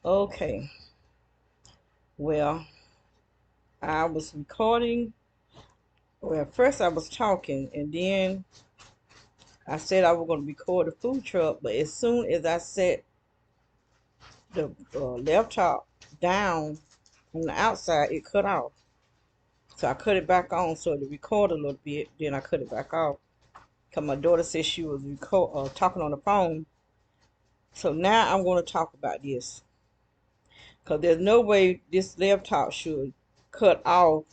Okay, well, I was recording. Well, first I was talking, and then I said I was going to record the food truck, but as soon as I set the laptop down on the outside, it cut off. So I cut it back on so to record a little bit, then I cut it back off. Because my daughter said she was talking on the phone. So now I'm going to talk about this. Because there's no way this laptop should cut off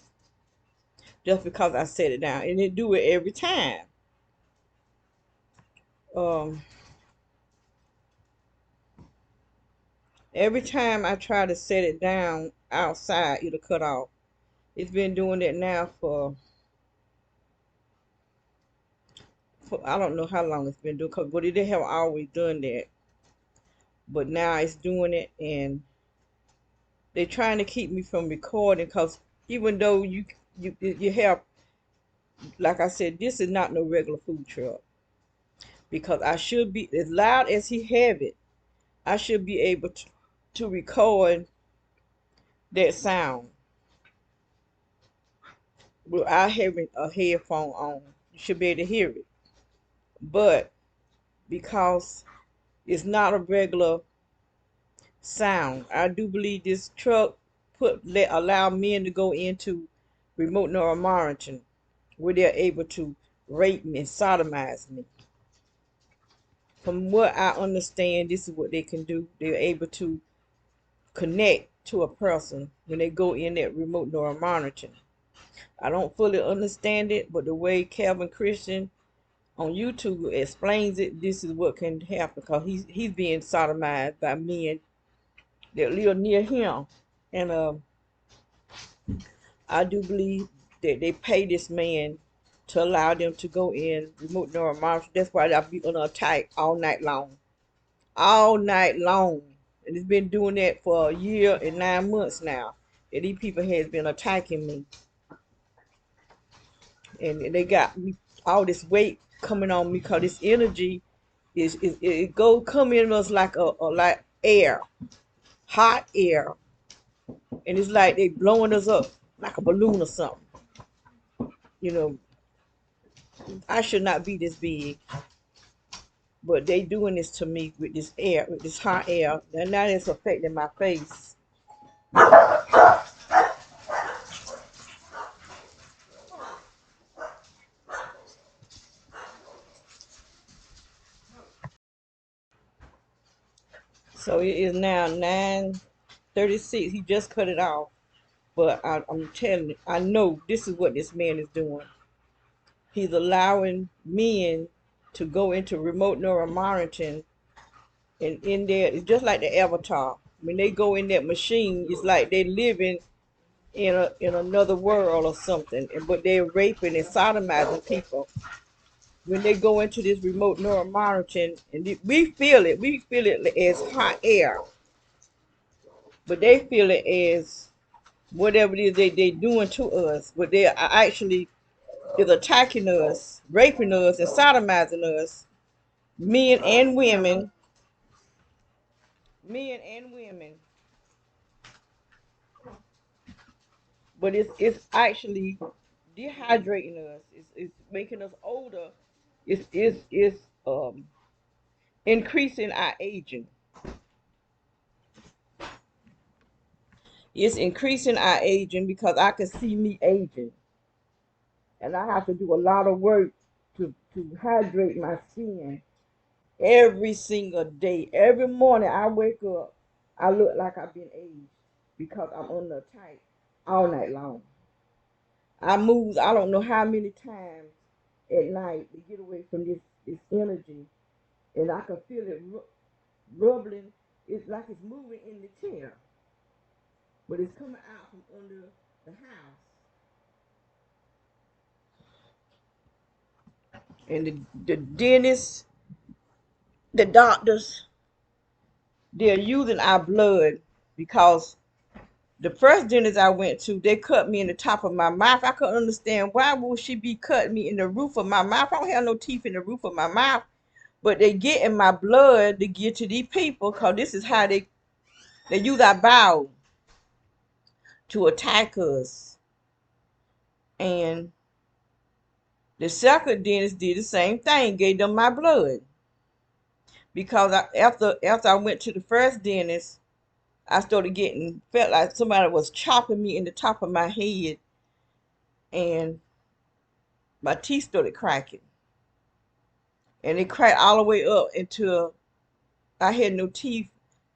just because I set it down. And it do it every time. Um, every time I try to set it down outside, it'll cut off. It's been doing that now for I don't know how long it's been doing, but it have always done that. But now it's doing it, and they're trying to keep me from recording because even though you have, like I said, this is not no regular food truck because I should be as loud as he have it. I should be able to record that sound without having a headphone on. You should be able to hear it. But because it's not a regular sound, I do believe this truck allow men to go into remote neural monitoring where they're able to rape me and sodomize me. From what I understand, this is what they can do. They're able to connect to a person when they go in that remote neural monitoring. I don't fully understand it, but the way Calvin Christian on YouTube explains it, this is what can happen because he's being sodomized by men that live near him. And I do believe that they pay this man to allow them to go in remote neural monitoring. That's why I'll be under attack all night long. All night long. And it's been doing that for a year and 9 months now. And these people has been attacking me. And they got me all this weight coming on me because this energy is it go come in us like a like air, hot air. And it's like they blowing us up like a balloon or something. You know, I should not be this big. But they doing this to me with this air, with this hot air. And now it's affecting my face. So it is now 9:36. He just cut it off. But I'm telling you, I know this is what this man is doing. He's allowing men to go into remote neural monitoring, and in there, it's just like the avatar. When they go in that machine, it's like they living in another world or something. But they're raping and sodomizing people when they go into this remote neural monitoring, and we feel it as hot air, but they feel it as whatever it is they doing to us, but they are actually is attacking us, raping us, and sodomizing us, men and women, men and women. But it's actually dehydrating us. It's making us older. It's increasing our aging. It's increasing our aging because I can see me aging, and I have to do a lot of work to hydrate my skin every single day. Every morning I wake up, I look like I've been aged because I'm on the tight all night long. I move I don't know how many times at night to get away from this energy, and I can feel it rubbling. It's like it's moving in the chair, but it's coming out from under the house. And the dentists, the doctors, they're using our blood because the first dentist I went to, they cut me in the top of my mouth. I couldn't understand why would she be cutting me in the roof of my mouth. I don't have no teeth in the roof of my mouth, but they get in my blood to give to these people because this is how they They use our bowel to attack us. And the second dentist did the same thing, gave them my blood. Because after I went to the first dentist, I started felt like somebody was chopping me in the top of my head, and my teeth started cracking. And it cracked all the way up until I had no teeth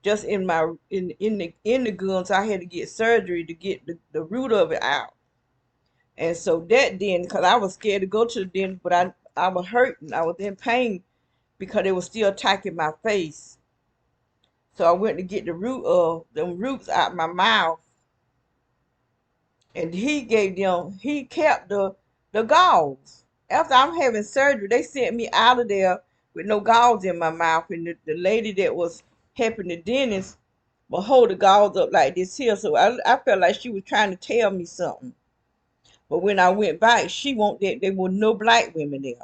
just in the gums. I had to get surgery to get the root of it out. And so that then, because I was scared to go to the dentist, but I was hurting. I was in pain because it was still attacking my face. So I went to get the roots out my mouth, and he kept the gauze. After I'm having surgery, they sent me out of there with no gauze in my mouth, and the lady that was helping the dentist will hold the gauze up like this here. So I felt like she was trying to tell me something. But when I went back, she won't there were no black women there.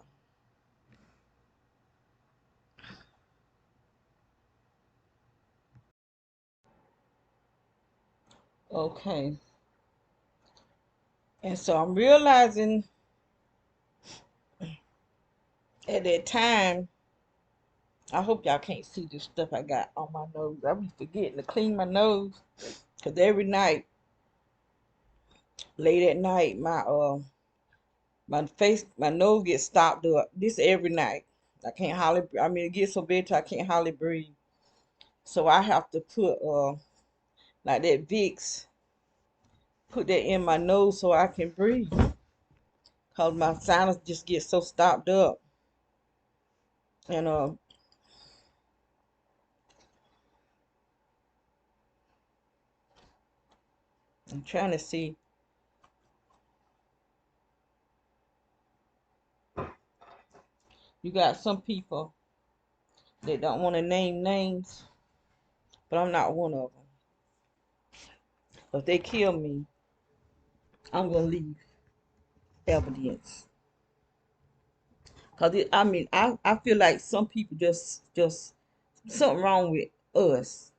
Okay. And so I'm realizing at that time, I hope y'all can't see this stuff I got on my nose. I be forgetting to clean my nose. Cause every night, late at night, my nose gets stopped up. This every night. I can't hardly. I mean, it gets so bad till I can't hardly breathe. So I have to put like that Vicks, put that in my nose so I can breathe. Cause my sinus just gets so stopped up. And I'm trying to see. You got some people that don't want to name names, but I'm not one of them. If they kill me, I'm gonna leave evidence. Cause I mean, I feel like some people just something wrong with us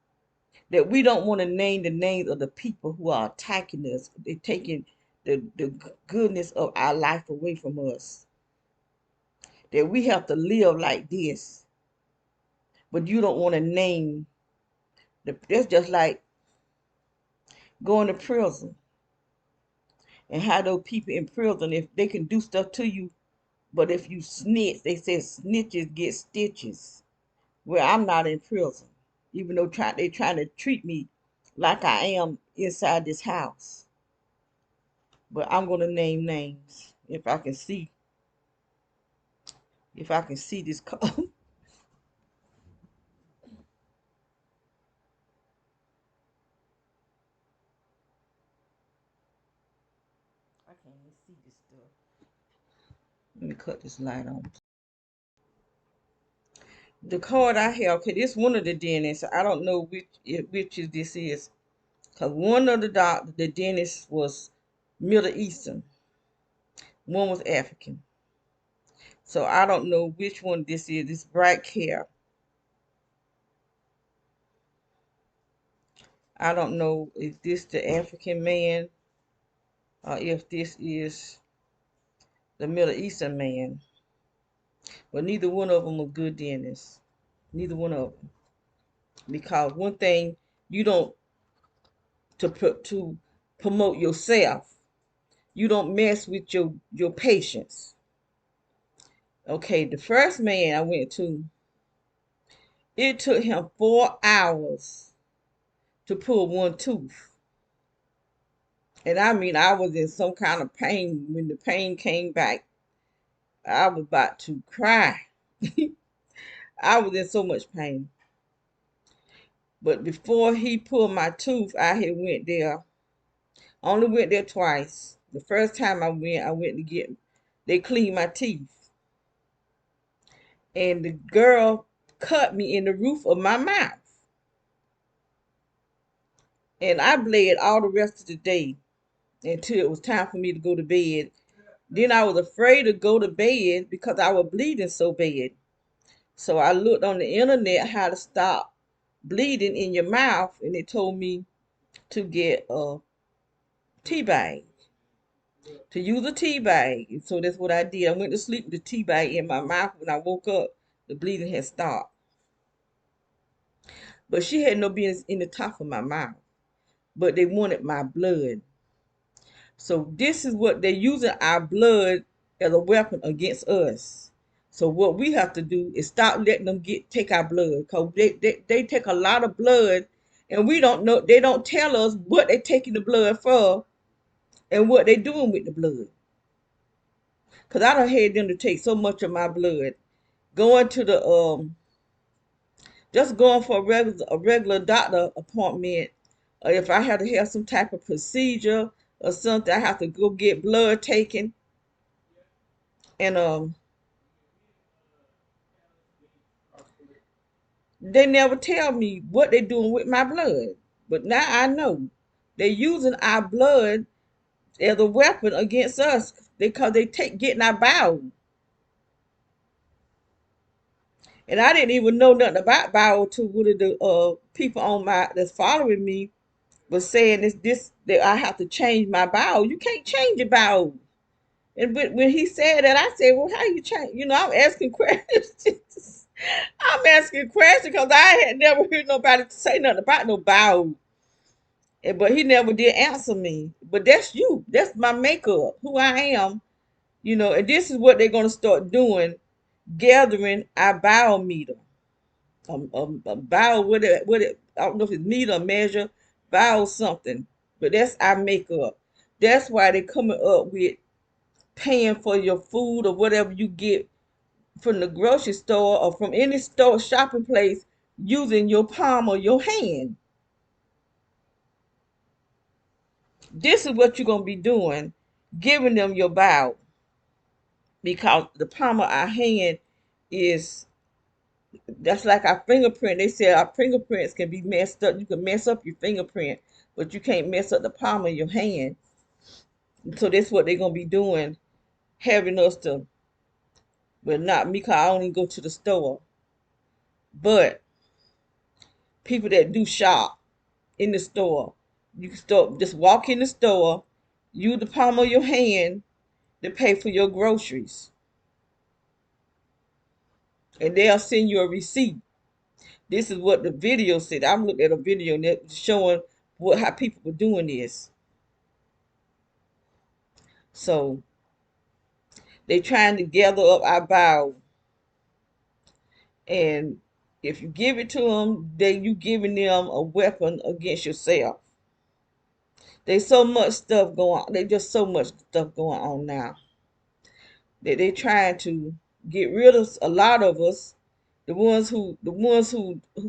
that we don't want to name the names of the people who are attacking us. They're taking the goodness of our life away from us. That we have to live like this, but you don't want to name that's just like going to prison and how those people in prison, if they can do stuff to you, but if you snitch, they say snitches get stitches. Well, I'm not in prison, even though they trying to treat me like I am inside this house. But I'm gonna name names if I can see this call. I can't even see this stuff. Let me cut this light on. The card I have, okay, this one of the dentists. I don't know which is this is, cause one of the dentists was Middle Eastern, one was African. So I don't know which one this is. This bright hair. I don't know if this the African man or if this is the Middle Eastern man. But neither one of them are good dentists. Neither one of them. Because one thing you don't to promote yourself. You don't mess with your patients. Okay, the first man I went to, it took him 4 hours to pull one tooth. And I mean, I was in some kind of pain. When the pain came back, I was about to cry. I was in so much pain. But before he pulled my tooth, I had went there. I only went there twice. The first time I went to get, they cleaned my teeth. And the girl cut me in the roof of my mouth. And I bled all the rest of the day until it was time for me to go to bed. Then I was afraid to go to bed because I was bleeding so bad. So I looked on the internet how to stop bleeding in your mouth, and they told me to get a tea bag, to use a tea bag. And so that's what I did. I went to sleep with the tea bag in my mouth. When I woke up, the bleeding had stopped. But she had no business in the top of my mouth. But they wanted my blood. So this is what they're using, our blood as a weapon against us. So what we have to do is stop letting them take our blood, because they take a lot of blood, and we don't know. They don't tell us what they're taking the blood for and what they're doing with the blood. Because I don't had them to take so much of my blood. Going to the just going for a regular doctor appointment. If I had to have some type of procedure or something, I have to go get blood taken. And they never tell me what they're doing with my blood. But now I know they're using our blood as a weapon against us, because they take getting our bowel. And I didn't even know nothing about bowel till one of the people on my that's following me was saying this that I have to change my bowel. You can't change your bowel. And when he said that, I said, "Well, how you change?" I'm asking questions. I'm asking questions because I had never heard nobody say nothing about no bowel. But he never did answer me. But that's you. That's my makeup, who I am. And this is what they're gonna start doing, gathering our bowel meter. A bowel, I don't know if it's meter or measure, bowel something. But that's our makeup. That's why they're coming up with paying for your food or whatever you get from the grocery store or from any store shopping place using your palm or your hand. This is what you're gonna be doing, giving them your bowel, because the palm of our hand is that's like our fingerprint. They say our fingerprints can be messed up. You can mess up your fingerprint, but you can't mess up the palm of your hand. So that's what they're gonna be doing, having us to, well, not me, cause I only go to the store, but people that do shop in the store, you can start just walk in the store, use the palm of your hand to pay for your groceries, and they'll send you a receipt. This is what the video said. I looked at a video that showing how people were doing this. So they trying to gather up our bowel, and if you give it to them, then you giving them a weapon against yourself. There's so much stuff going on. There's just so much stuff going on now that they trying to get rid of a lot of us. The ones who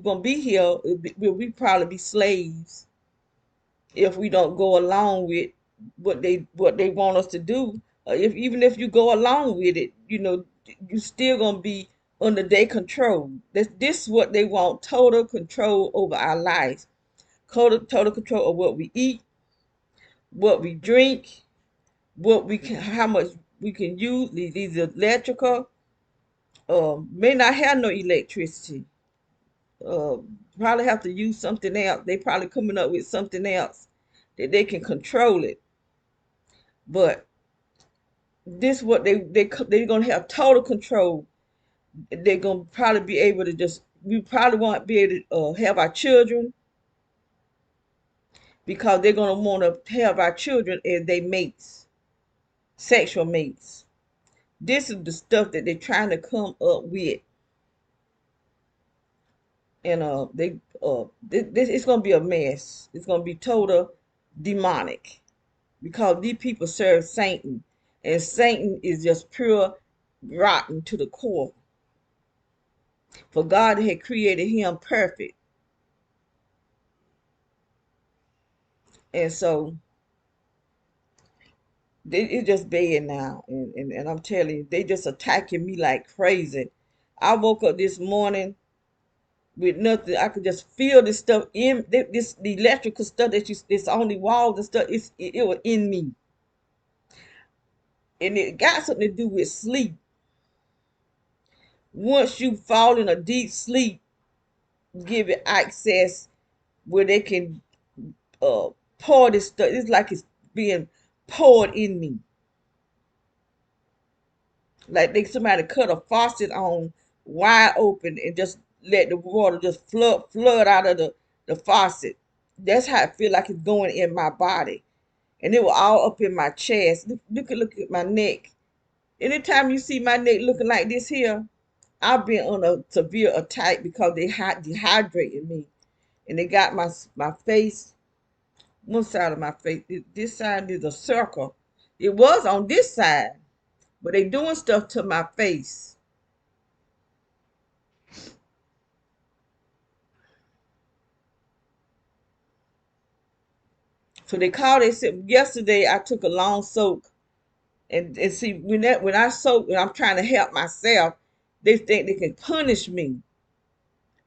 gonna be here will we probably be slaves if we don't go along with what they want us to do. If even if you go along with it, you still gonna be under their control. This is what they want: total control over our lives, total control of what we eat, what we drink, how much we can use. These electrical. May not have no electricity. Uh, Probably have to use something else. They probably coming up with something else that they can control it. But this what they're gonna have total control. They're gonna probably be able to just we probably won't be able to have our children, because they're gonna want to have our children as their mates, sexual mates. This is the stuff that they're trying to come up with, and this it's gonna be a mess. It's gonna be total demonic, because these people serve Satan, and Satan is just pure rotten to the core. For God had created him perfect. And so it's just bad now. And I'm telling you, they just attacking me like crazy. I woke up this morning with nothing. I could just feel this stuff in the electrical stuff it's on the walls and stuff. It was in me. And it got something to do with sleep. Once you fall in a deep sleep, give it access where they can uh pour this stuff. It's like it's being poured in me. Like they somebody cut a faucet on wide open and just let the water just flood out of the faucet. That's how I feel like it's going in my body. And it was all up in my chest. Look at my neck. Anytime you see my neck looking like this here, I've been on a severe attack because they dehydrated me. And they got my face, one side of my face. This side is a circle. It was on this side, but they doing stuff to my face. So they called. They said yesterday I took a long soak, and see when I soak and I'm trying to help myself, they think they can punish me.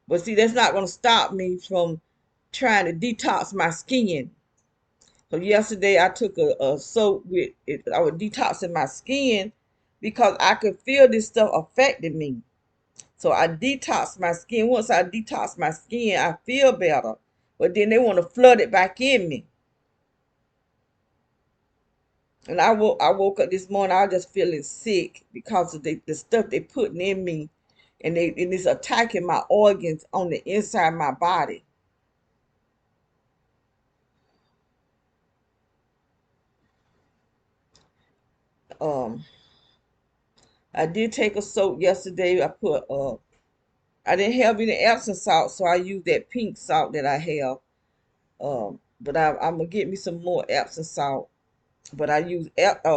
But see, that's not going to stop me from trying to detox my skin. So yesterday I took a soak with it. I was detoxing my skin because I could feel this stuff affecting me. So I detoxed my skin. Once I detox my skin, I feel better. But then they want to flood it back in me. And I woke up this morning, I was just feeling sick because of the stuff they putting in me, and it's attacking my organs on the inside of my body. Um, I did take a soak yesterday. I didn't have any Epsom salt, so I used that pink salt that I have. But I'm gonna get me some more Epsom salt. But I use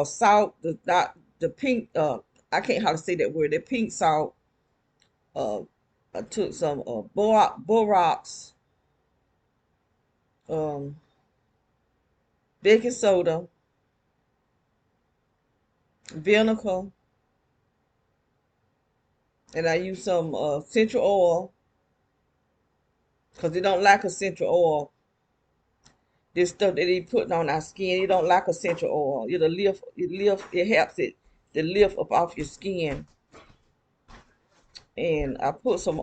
salt, not the pink. I can't how to say that word. The pink salt. Uh, I took some borax, um, baking soda, vinegar, and I use some essential oil because they don't like essential oil. This stuff that they putting on our skin, you don't like essential oil. It helps it to lift up off your skin. And I put some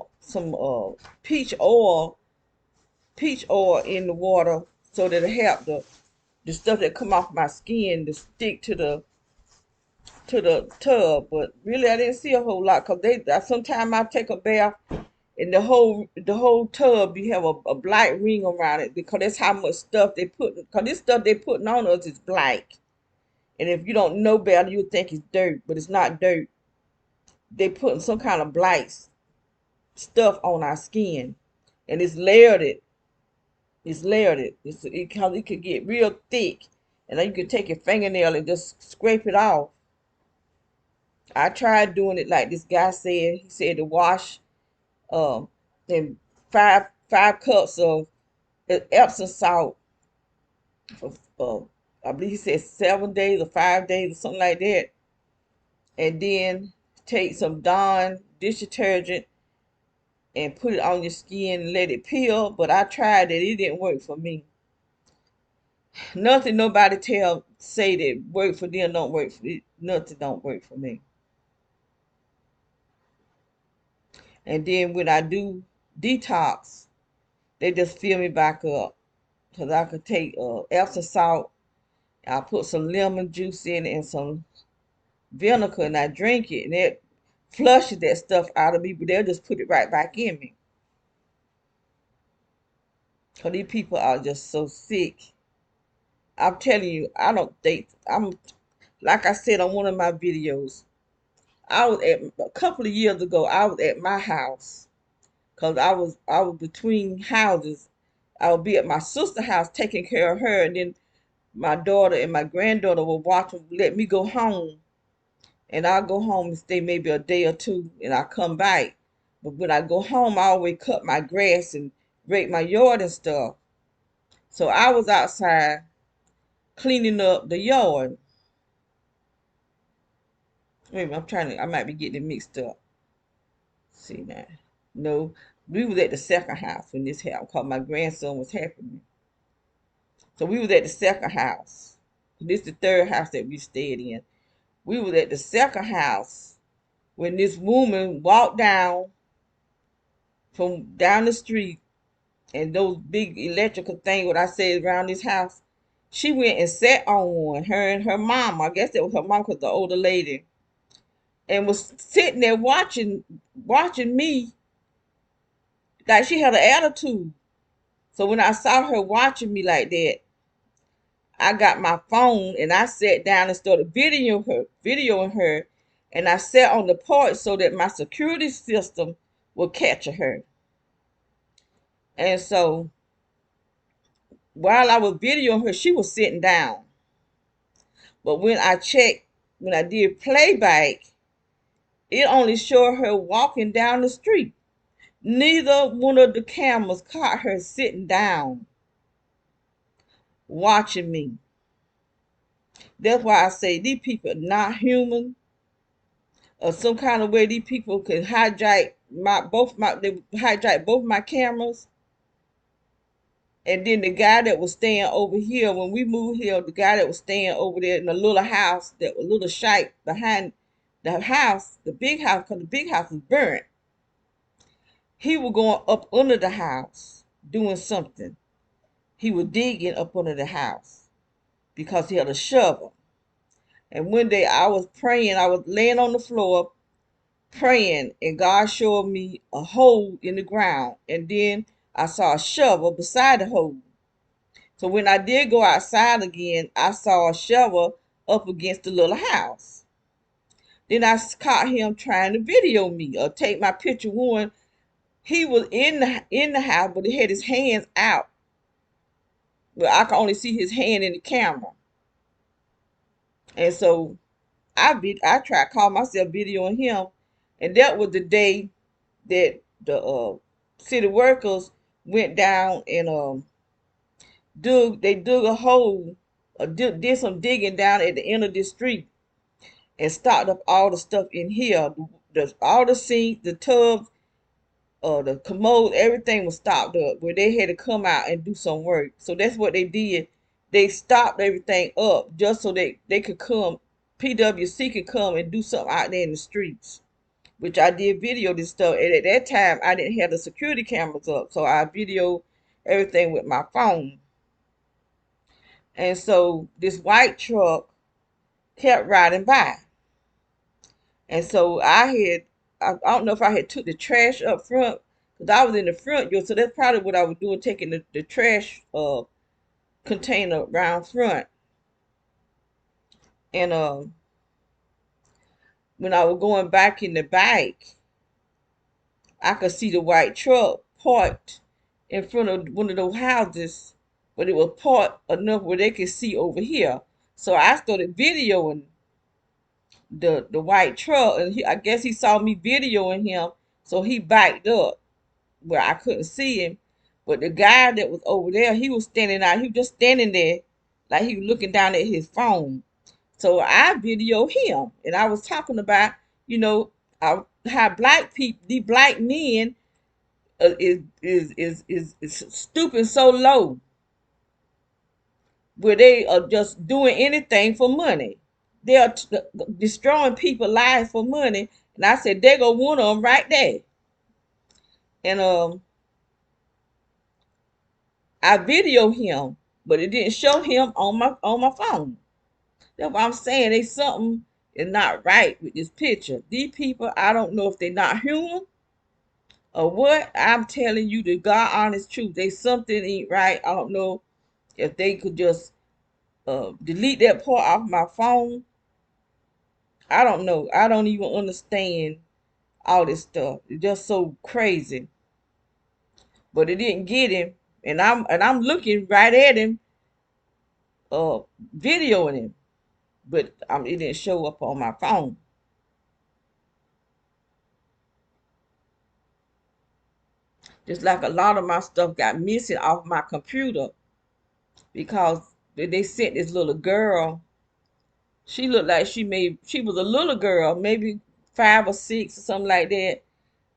peach oil in the water so that it help the stuff that come off my skin to stick to the tub. But really, I didn't see a whole lot because sometimes I take a bath and the whole tub you have a black ring around it because that's how much stuff they put. Because this stuff they putting on us is black. And if you don't know better, you think it's dirt, but it's not dirt. They putting some kind of black stuff on our skin, and it's layered. It's layered. Because it could get real thick, and then you could take your fingernail and just scrape it off. I tried doing it like this guy said. He said to wash um and five cups of Epsom salt for I believe he said 7 days or 5 days or something like that, and then take some Dawn dish detergent and put it on your skin and let it peel. But I tried that, it didn't work for me. Nothing nobody say that work for them don't work for me. Nothing don't work for me. And then when I do detox, they just fill me back up. Because I could take Epsom salt, I put some lemon juice in it and some vinegar, and I drink it, and it flushes that stuff out of me, but they'll just put it right back in me. Because these people are just so sick. I'm telling you, I don't think, like I said on one of my videos, a couple of years ago, I was at my house, because I was between houses. I would be at my sister's house taking care of her, and then my daughter and my granddaughter will let me go home, and I'll go home and stay maybe a day or two, and I'll come back. But when I go home, I always cut my grass and rake my yard and stuff. So I was outside cleaning up the yard. Wait a minute, I might be getting it mixed up. See now. No, we was at the second house when this happened because my grandson was helping me. So we was at the second house. This is the third house that we stayed in. We was at the second house when this woman walked down from down the street, and those big electrical things, what I said, around this house. She went and sat on one, her and her mom. I guess that was her mom, because the older lady, and was sitting there watching me like she had an attitude. So when I saw her watching me like that, I got my phone and I sat down and started videoing her, and I sat on the porch so that my security system would catch her. And so while I was videoing her, she was sitting down. But when I did playback, it only showed her walking down the street. Neither one of the cameras caught her sitting down watching me. That's why I say these people are not human, or some kind of way these people could they hijack both my cameras. And then the guy that was staying over here, when we moved here, the guy that was staying over there in the little house, that was little shack behind the house, the big house, because the big house was burnt. He was going up under the house doing something. He was digging up under the house because he had a shovel. And one day I was praying, I was laying on the floor praying, and God showed me a hole in the ground. And then I saw a shovel beside the hole. So when I did go outside again, I saw a shovel up against the little house. Then I caught him trying to video me or take my picture. One, he was in the house, but he had his hands out. But I could only see his hand in the camera. And so I tried to call myself videoing him, and that was the day that the city workers went down and dug a hole, did some digging down at the end of this street, and stocked up all the stuff in here. All the sinks, the tubs, the commode, everything was stopped up where they had to come out and do some work. So that's what they did. They stopped everything up just so they could come, PWC could come and do something out there in the streets, which I did video this stuff. And at that time, I didn't have the security cameras up, so I videoed everything with my phone. And so this white truck kept riding by. And so I don't know if I had took the trash up front, because I was in the front yard. So that's probably what I was doing, taking the trash container around front. And when I was going back in the back, I could see the white truck parked in front of one of those houses, but it was parked enough where they could see over here. So I started videoing the white truck, and I guess he saw me videoing him, so he backed up where I couldn't see him. But the guy that was over there, he was standing out. He was just standing there, like he was looking down at his phone. So I videoed him, and I was talking about, you know, how black people, these black men, is stooping so low, where they are just doing anything for money. They are destroying people's lives for money, and I said they go one of them right there. And I videoed him, but it didn't show him on my phone. That's what I'm saying. They something is not right with this picture. These people, I don't know if they're not human or what. I'm telling you the God honest truth. They something ain't right. I don't know if they could just delete that part off my phone. I don't know. I don't even understand all this stuff. It's just so crazy. But it didn't get him, and I'm looking right at him, uh, videoing him, but it didn't show up on my phone. Just like a lot of my stuff got missing off my computer because they sent this little girl. She looked like she was a little girl, maybe 5 or 6 or something like that.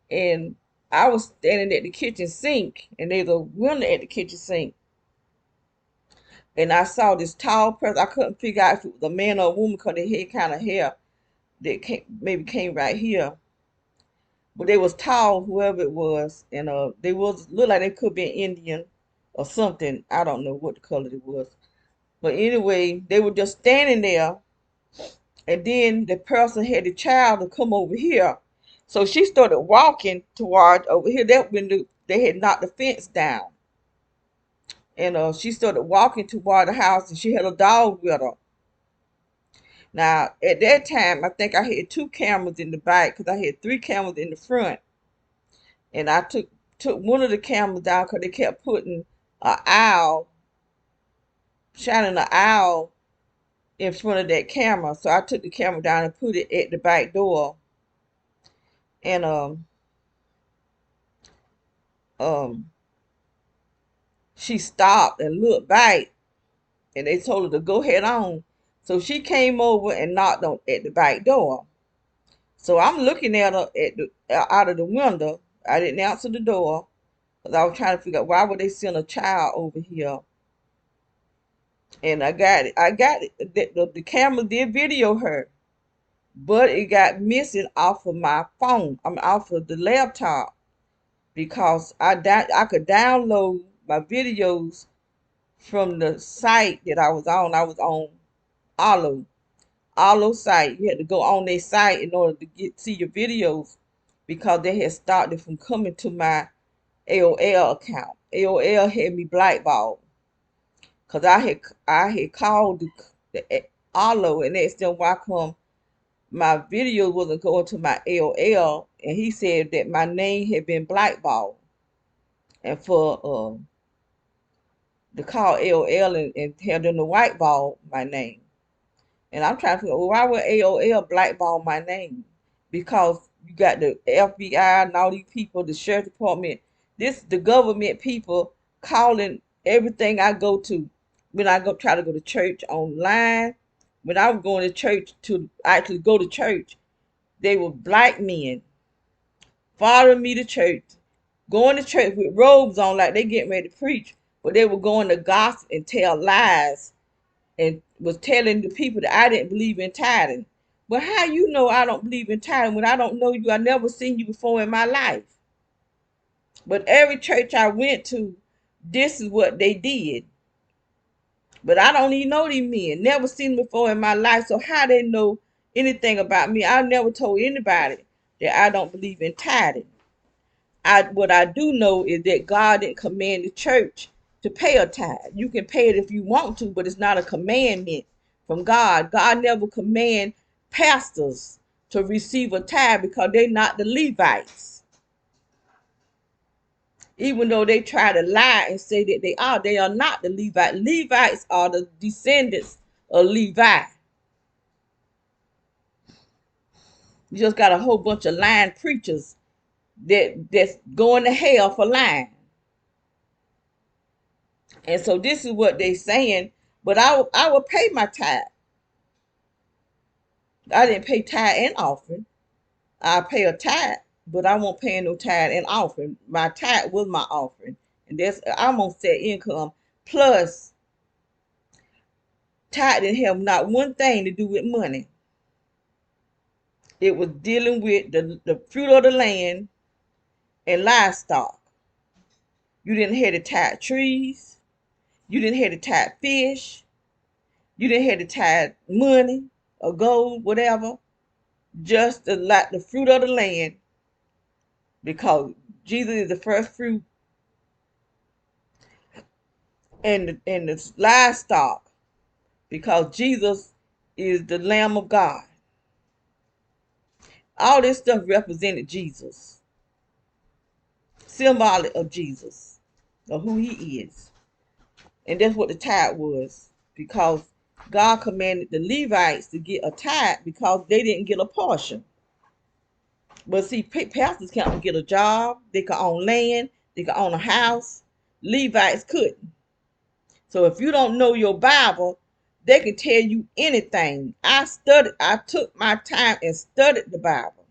And I was standing at the kitchen sink, and there's a window at the kitchen sink. And I saw this tall person. I couldn't figure out if it was a man or a woman because they had kind of hair that maybe came right here. but they was tall, whoever it was, and they was look like they could be an Indian or something. I don't know what the color it was, but anyway, they were just standing there, and then the person had the child to come over here, so she started walking toward over here. That when they had knocked the fence down, and she started walking toward the house, and she had a dog with her. Now, at that time, I think I had two cameras in the back because I had three cameras in the front. And I took one of the cameras down because they kept putting an owl, shining an owl in front of that camera. So I took the camera down and put it at the back door. And um, she stopped and looked back, and they told her to go head on. So she came over and knocked on at the back door. So I'm looking at her at the out of the window. I didn't answer the door because I was trying to figure out why would they send a child over here. And I got it. I got it. The camera did video her, but it got missing off of my phone. I'm off of the laptop because I could download my videos from the site that I was on. I was on Allo. Allo site. You had to go on their site in order to see your videos because they had stopped it from coming to my AOL account. AOL had me blackballed because I had called the Allo and asked them why come my video wasn't going to my AOL, and he said that my name had been blackballed, and for to call AOL and tell them to whiteball my name. And I'm trying to figure out, well, why would AOL blackball my name? Because you got the FBI and all these people, the sheriff department, the government people calling everything I go to. When I go try to go to church online, when I was going to church to actually go to church, they were black men following me to church, going to church with robes on like they getting ready to preach, but they were going to gossip and tell lies and was telling the people that I didn't believe in tithing. But how you know I don't believe in tithing when I don't know you? I never seen you before in my life. But every church I went to, this is what they did. But I don't even know these men. Never seen them before in my life. So how they know anything about me? I never told anybody that I don't believe in tithing. What I do know is that God didn't command the church to pay a tithe. You can pay it if you want to, but it's not a commandment from God. God never command pastors to receive a tithe because they're not the Levites. Even though they try to lie and say that they are not the Levites. Levites are the descendants of Levi. You just got a whole bunch of lying preachers that's going to hell for lying. And so this is what they saying, but I will pay my tithe. I didn't pay tithe and offering. I pay a tithe, but I won't pay no tithe and offering. My tithe was my offering. And I'm on set income. Plus, tithe didn't have not one thing to do with money. It was dealing with the fruit of the land and livestock. You didn't have to tithe trees. You didn't have to tithe fish. You didn't have to tithe money or gold, whatever. Just like the fruit of the land, because Jesus is the first fruit, and the livestock, because Jesus is the Lamb of God. All this stuff represented Jesus, symbolic of Jesus, of who he is. And that's what the tithe was, because God commanded the Levites to get a tithe because they didn't get a portion. But see, pastors can't get a job, they could own land, they could own a house. Levites couldn't. So if you don't know your Bible, they can tell you anything. I took my time and studied the Bible.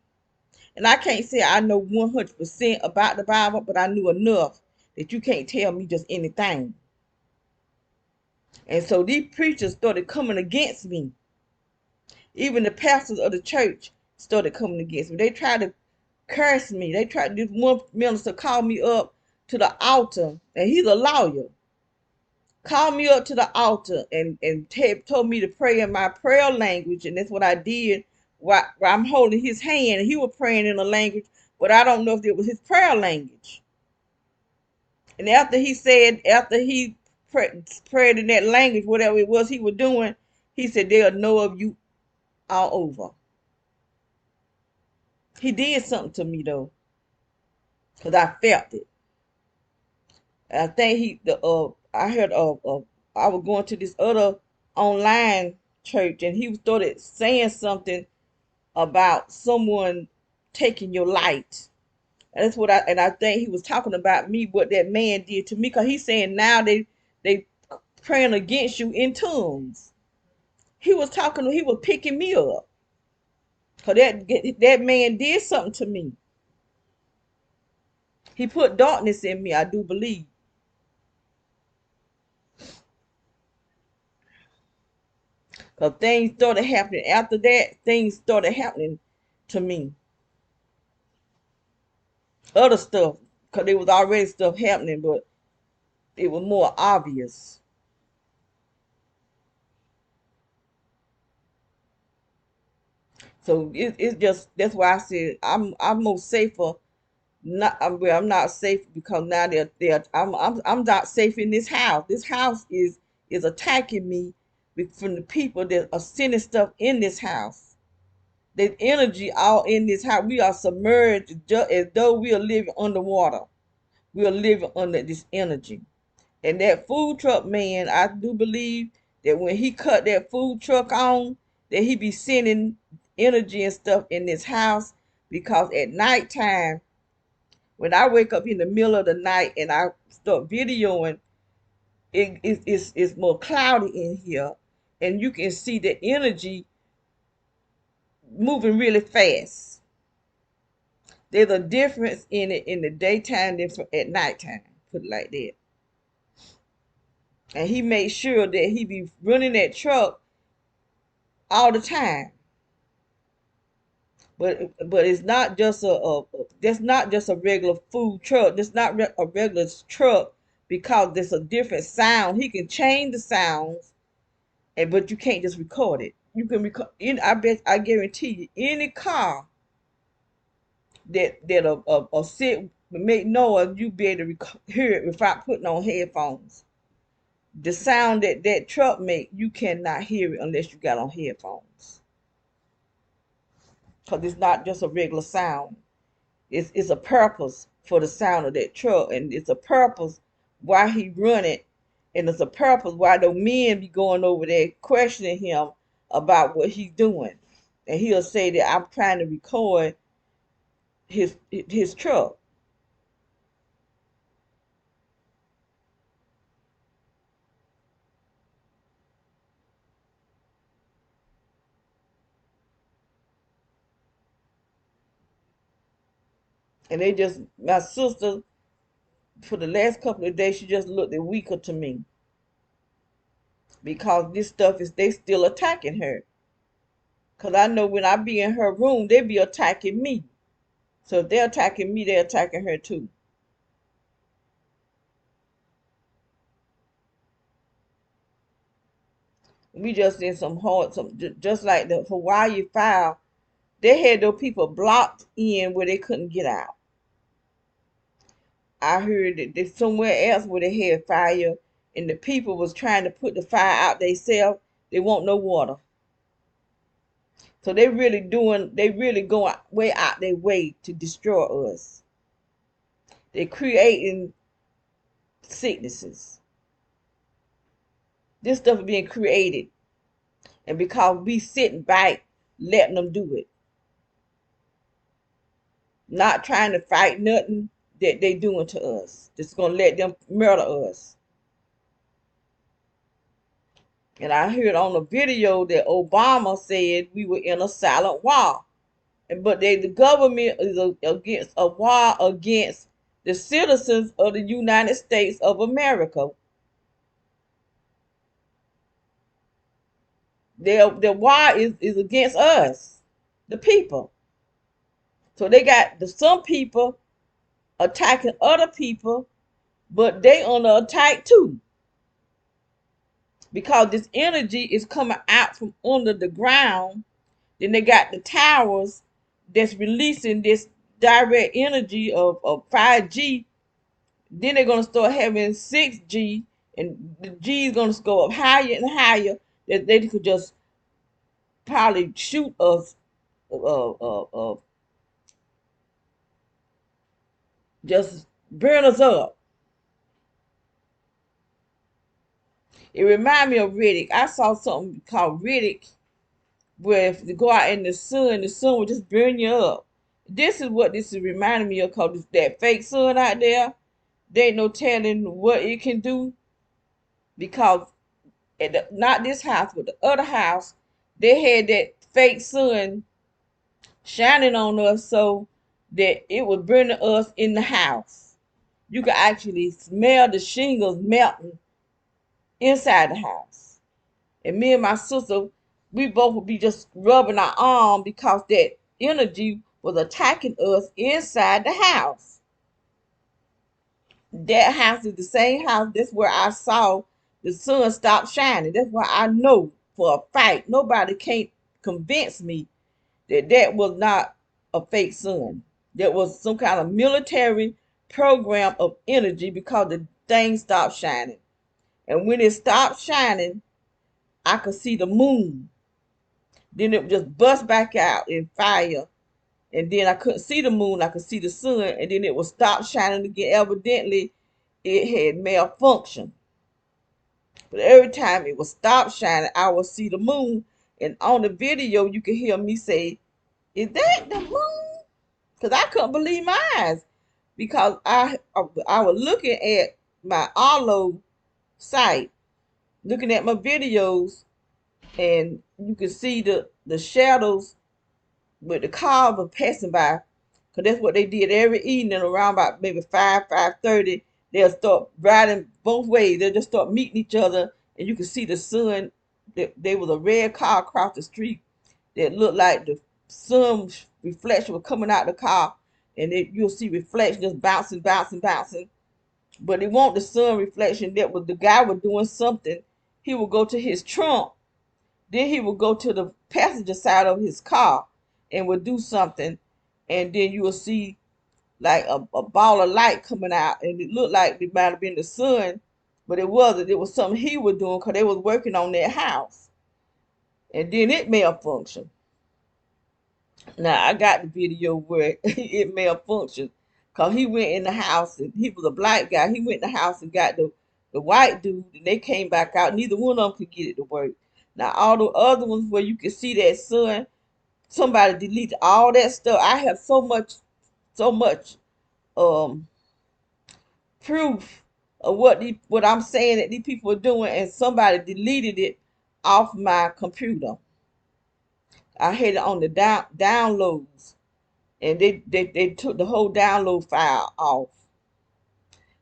And I can't say I know 100% about the Bible, but I knew enough that you can't tell me just anything. And so these preachers started coming against me. Even the pastors of the church started coming against me. They tried to cursed me. They tried, this one minister called me up to the altar, and he's a lawyer. Called me up to the altar and told me to pray in my prayer language, and that's what I did. While I'm holding his hand, and he was praying in a language, but I don't know if it was his prayer language. And after he prayed in that language, whatever it was he was doing, he said, they'll know of you all over. He did something to me though, because I felt it. And I think I heard I was going to this other online church, and he started saying something about someone taking your light. And that's what I think he was talking about me, what that man did to me, because he's saying now they praying against you in tongues. He was picking me up. Cause that man did something to me. He put darkness in me, I do believe. Cause things started happening. After that, things started happening to me. Other stuff, cause there was already stuff happening, but it was more obvious. So it's just that's why I said I'm more safer. Not well, I'm not safe because now I'm not safe in this house. This house is attacking me from the people that are sending stuff in this house. There's energy all in this house. We are submerged just as though we are living underwater. We are living under this energy. And that food truck man, I do believe that when he cut that food truck on, that he be sending energy and stuff in this house, because at nighttime, when I wake up in the middle of the night and I start videoing, it's more cloudy in here, and you can see the energy moving really fast. There's a difference in it in the daytime than at nighttime, put it like that. And he made sure that he be running that truck all the time. But it's not just that's not just a regular food truck. That's not a regular truck, because there's a different sound. He can change the sounds, and but you can't just record it. You can record. I guarantee you, any car that sit make noise, you be able to hear it without putting on headphones. The sound that that truck make, you cannot hear it unless you got on headphones, because it's not just a regular sound. It's a purpose for the sound of that truck, and it's a purpose why he run it, and it's a purpose why the men be going over there questioning him about what he's doing, and he'll say that I'm trying to record his truck, and they just my sister for the last couple of days she just looked weaker to me, because this stuff is they still attacking her. Cause I know when I be in her room, they be attacking me. So if they're attacking me, they're attacking her too. We just in some hard, just like the Hawaii fire. They had those people blocked in where they couldn't get out. I heard that there's somewhere else where they had fire, and the people was trying to put the fire out themselves. They want no water, so they really going way out their way to destroy us. They're creating sicknesses. This stuff is being created, and because we sitting back, letting them do it, not trying to fight nothing that they doing to us. Just gonna let them murder us. And I heard on the video that Obama said we were in a silent war. But the government is against a war against the citizens of the United States of America. The war is against us, the people. So they got some people attacking other people, but they on the attack too, because this energy is coming out from under the ground. Then they got the towers that's releasing this direct energy of 5G. Then they're gonna start having 6G, and the G is gonna go up higher and higher. That they could just probably shoot us, just burn us up. It reminded me of Riddick. I saw something called Riddick, where if you go out in the sun will just burn you up. This is what this is reminding me of, cause that fake sun out there. There ain't no telling what it can do, because not this house, but the other house, they had that fake sun shining on us so that it was burning us in the house. You could actually smell the shingles melting inside the house. And me and my sister, we both would be just rubbing our arm because that energy was attacking us inside the house. That house is the same house. That's where I saw the sun stop shining. That's why I know for a fact nobody can't convince me that that was not a fake sun. That was some kind of military program of energy, because the thing stopped shining. And when it stopped shining, I could see the moon. Then it just bust back out in fire. And then I couldn't see the moon, I could see the sun, and then it would stop shining again. Evidently, it had malfunctioned. But every time it would stop shining, I would see the moon. And on the video, you could hear me say, "Is that the moon?" Because I couldn't believe my eyes. Because I was looking at my Arlo site, looking at my videos, and you could see the shadows with the cars were passing by. Because that's what they did every evening around about maybe 5:30. They'll start riding both ways. They'll just start meeting each other, and you can see the sun. There was a red car across the street that looked like the sun reflection was coming out the car, and you'll see reflection just bouncing, bouncing, bouncing. But it wasn't the sun reflection. That was the guy was doing something. He would go to his trunk, then he would go to the passenger side of his car and would do something, and then you will see like a ball of light coming out, and it looked like it might have been the sun, but it wasn't. It was something he was doing because they was working on that house, and then it malfunctioned. Now I got the video where it malfunctioned, cause he went in the house, and he was a black guy. He went in the house and got the white dude, and they came back out. Neither one of them could get it to work. Now all the other ones where you can see that sun, somebody deleted all that stuff. I have so much um proof of what I'm saying that these people are doing, and somebody deleted it off my computer. I had it on the downloads, and they took the whole download file off.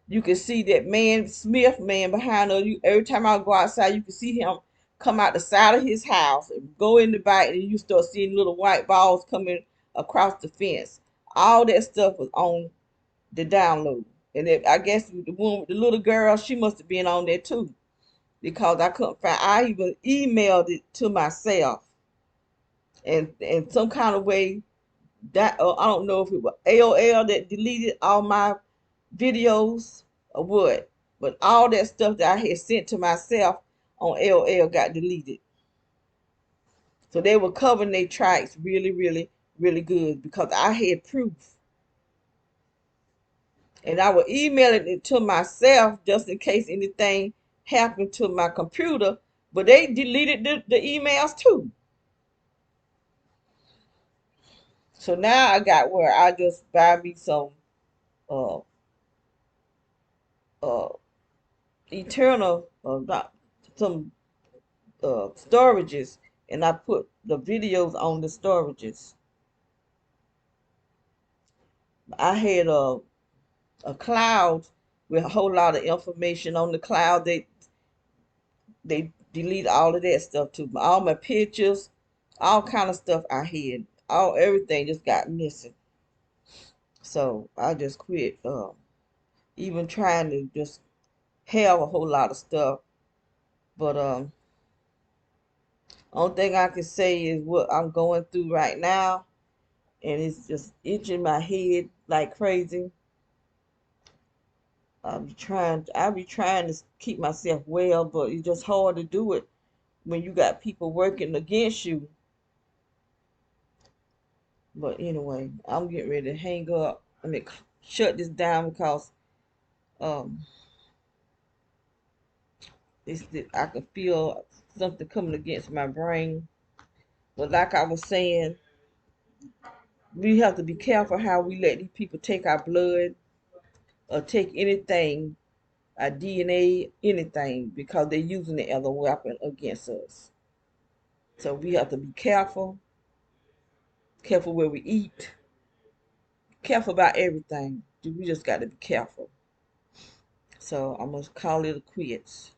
You can see that man Smith man behind us. Every time I go outside, you can see him come out the side of his house and go in the back, and you start seeing little white balls coming across the fence. All that stuff was on the download. And I guess the one with the little girl, she must have been on there too, because I couldn't find. I even emailed it to myself, and in some kind of way that I don't know if it was AOL that deleted all my videos or what, but all that stuff that I had sent to myself on AOL got deleted. So they were covering their tracks really, really, really good, because I had proof. And I was emailing it to myself just in case anything happened to my computer, but they deleted the emails too. So now I got where I just buy me some uh uh eternal not some storages, and I put the videos on the storages. I had a cloud with a whole lot of information on the cloud. They delete all of that stuff too. All my pictures, all kind of stuff I had. All everything just got missing. So I just quit even trying to just have a whole lot of stuff. But only thing I can say is what I'm going through right now, and it's just itching my head like crazy. I be trying to keep myself well, but it's just hard to do it when you got people working against you. But anyway, I'm getting ready to hang up. I mean, shut this down because um, I can feel something coming against my brain. But like I was saying, we have to be careful how we let these people take our blood or take anything, our DNA, anything, because they're using it as a weapon against us. So we have to be careful, careful where we eat, careful about everything. We just got to be careful. So I'm gonna call it a quits.